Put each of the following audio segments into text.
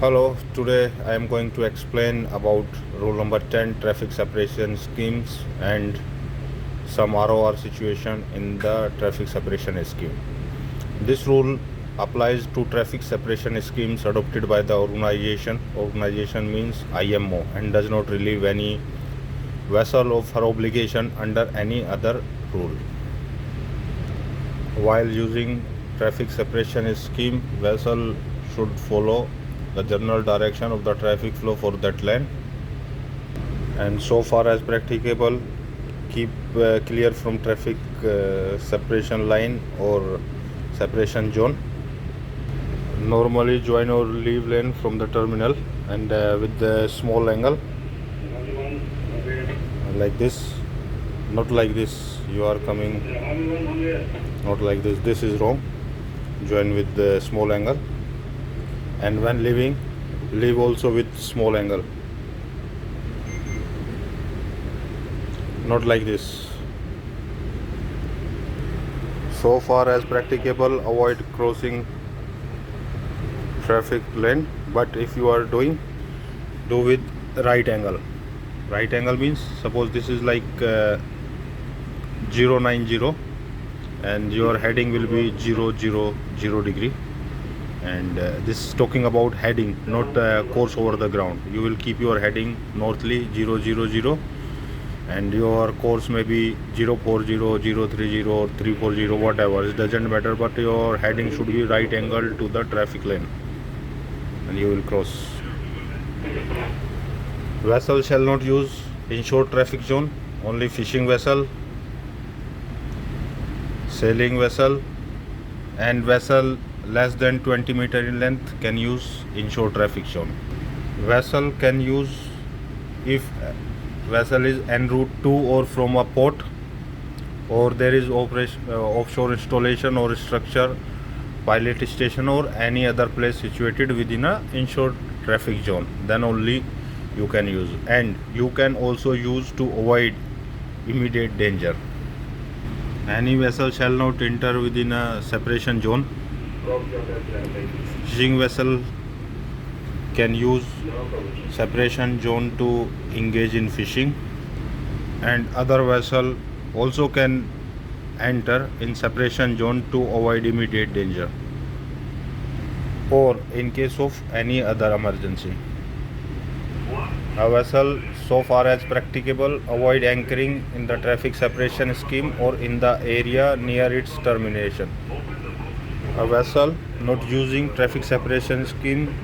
Hello, today I am going to explain about rule number 10 traffic separation schemes and some ROR situation in the traffic separation scheme. This rule applies to traffic separation schemes adopted by the organization. Organization means IMO and does not relieve any vessel of her obligation under any other rule. While using traffic separation scheme, vessel should follow the general direction of the traffic flow for that lane, and so far as practicable, keep clear from traffic separation line or separation zone. Normally join or leave lane from the terminal and with the small angle like this, not like this. You are coming not like this. This is wrong. Join with the small angle, and when leaving, leave also with small angle, not like this. So far as practicable, avoid crossing traffic lane, but if you are doing, do with right angle. Right angle means suppose this is like 090 and your heading will be 000 degree, and this is talking about heading, not course over the ground. You will keep your heading northly 000 and your course may be 040, 030 or 340, whatever, it doesn't matter, but your heading should be right angle to the traffic lane and you will cross. Vessel shall not use inshore traffic zone. Only fishing vessel, sailing vessel and vessel less than 20 meter in length can use inshore traffic zone. Vessel can use if vessel is en route to or from a port, or there is offshore installation or structure, pilot station or any other place situated within a inshore traffic zone, then only you can use. And you can also use to avoid immediate danger. Any vessel shall not enter within a separation zone. Fishing vessel can use separation zone to engage in fishing, and other vessel also can enter in separation zone to avoid immediate danger or in case of any other emergency. A vessel, so far as practicable, avoid anchoring in the traffic separation scheme or in the area near its termination. A vessel not using traffic separation scheme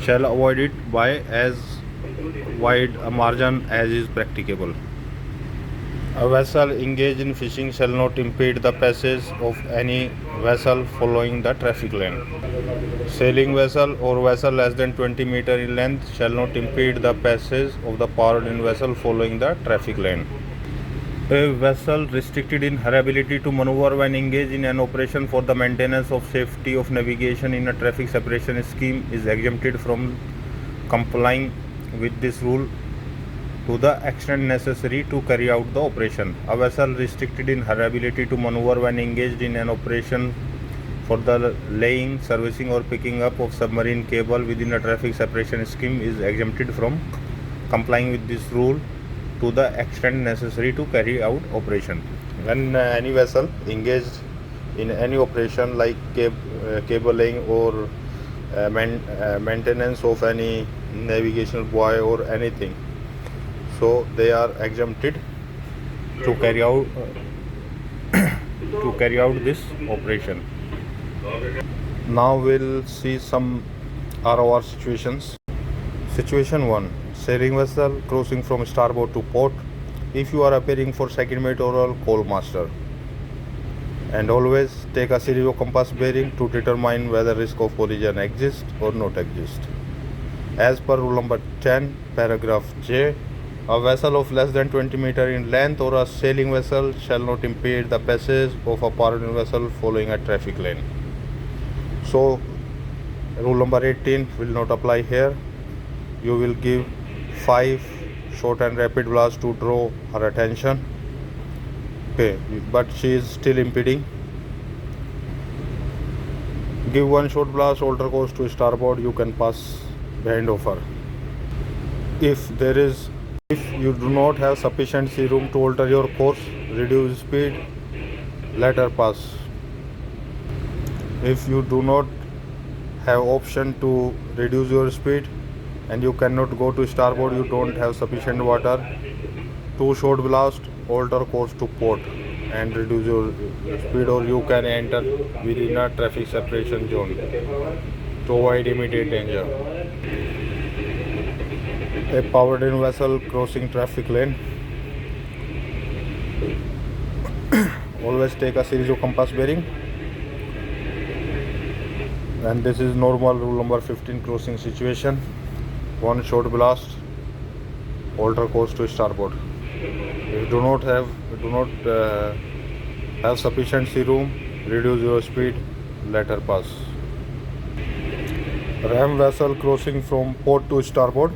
shall avoid it by as wide a margin as is practicable. A vessel engaged in fishing shall not impede the passage of any vessel following the traffic lane. Sailing vessel or vessel less than 20 meter in length shall not impede the passage of the powered-in vessel following the traffic lane. A vessel restricted in her ability to maneuver when engaged in an operation for the maintenance of safety of navigation in a traffic separation scheme is exempted from complying with this rule to the extent necessary to carry out the operation. A vessel restricted in her ability to maneuver when engaged in an operation for the laying, servicing or picking up of submarine cable within a traffic separation scheme is exempted from complying with this rule to the extent necessary to carry out operation. When any vessel engaged in any operation like cable laying or maintenance of any navigational buoy or anything, so they are exempted to carry out this operation. Now we'll see some ROR situations. Situation 1. Sailing vessel crossing from starboard to port. If you are appearing for second mate or coal master, and always take a stereo compass bearing to determine whether risk of collision exists or not exist. As per rule number 10, paragraph J, a vessel of less than 20 meter in length or a sailing vessel shall not impede the passage of a powered-in vessel following a traffic lane. So rule number 18 will not apply here. You will give 5 short and rapid blasts to draw her attention. Okay, but she is still impeding. Give one short blast, alter course to starboard. You can pass behind offer. If you do not have sufficient sea room to alter your course, reduce speed, later pass. If you do not have option to reduce your speed and you cannot go to starboard, you don't have sufficient water, to short blast, alter course to port and reduce your speed, or you can enter within a traffic separation zone to avoid immediate danger. A powered in vessel crossing traffic lane. Always take a series of compass bearing, and this is normal rule number 15 crossing situation. One short blast, alter course to starboard. If you do not have sufficient sea room, reduce your speed, later pass. Ram vessel crossing from port to starboard.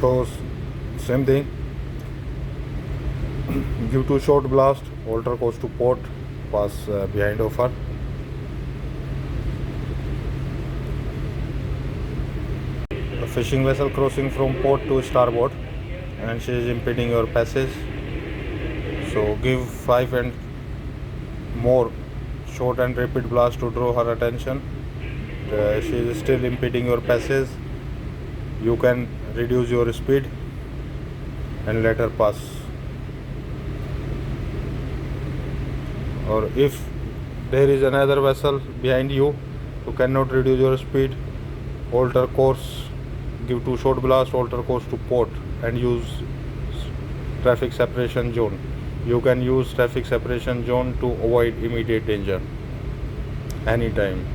So same thing. Give two short blast, alter course to port, pass behind offer. A fishing vessel crossing from port to starboard, and she is impeding your passage. So give 5 and more short and rapid blast to draw her attention. She is still impeding your passage. You can reduce your speed and let her pass. Or if there is another vessel behind you, you cannot reduce your speed, alter course, give two short blast, alter course to port and use traffic separation zone. You can use traffic separation zone to avoid immediate danger anytime.